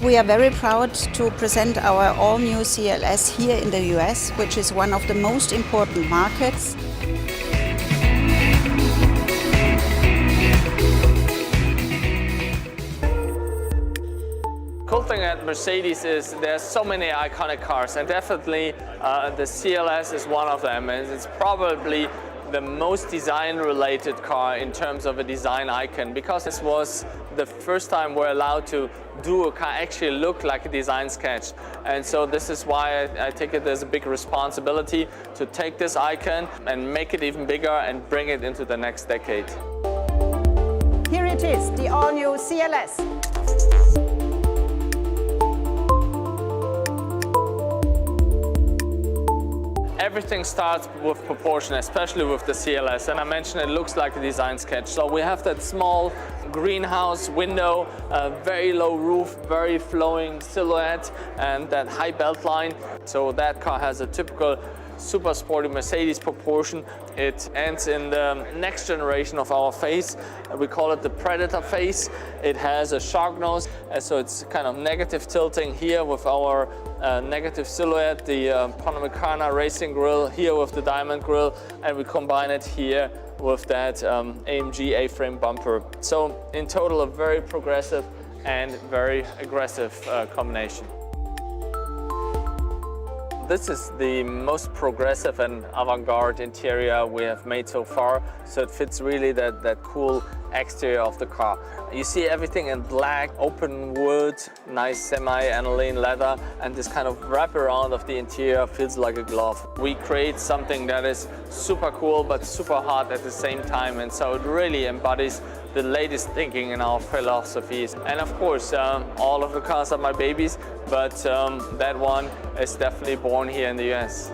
We are very proud to present our all-new CLS here in the US, which is one of the most important markets. Cool thing at Mercedes is there's so many iconic cars, and definitely the CLS is one of them, and it's probably the most design-related car in terms of a design icon, because this was the first time we're allowed to do a car actually look like a design sketch. And so this is why I take it as a big responsibility to take this icon and make it even bigger and bring it into the next decade. Here it is, the all-new CLS. Everything starts with proportion, especially with the CLS, and I mentioned it looks like a design sketch. So we have that small greenhouse window, very low roof, very flowing silhouette, and that high belt line. So that car has a typical super sporty Mercedes proportion. It ends in the next generation of our face. We call it the Predator face. It has a shark nose, so it's kind of negative tilting here with our negative silhouette, the Panamera racing grille here with the diamond grille, and we combine it here with that AMG A-frame bumper. So in total, a very progressive and very aggressive combination. This is the most progressive and avant-garde interior we have made so far, so it fits really that cool exterior of the car. You see everything in black, open wood, nice semi-aniline leather, and this kind of wraparound of the interior feels like a glove. We create something that is super cool but super hot at the same time, and so it really embodies the latest thinking in our philosophies. And of course, all of the cars are my babies, but that one is definitely born here in the US.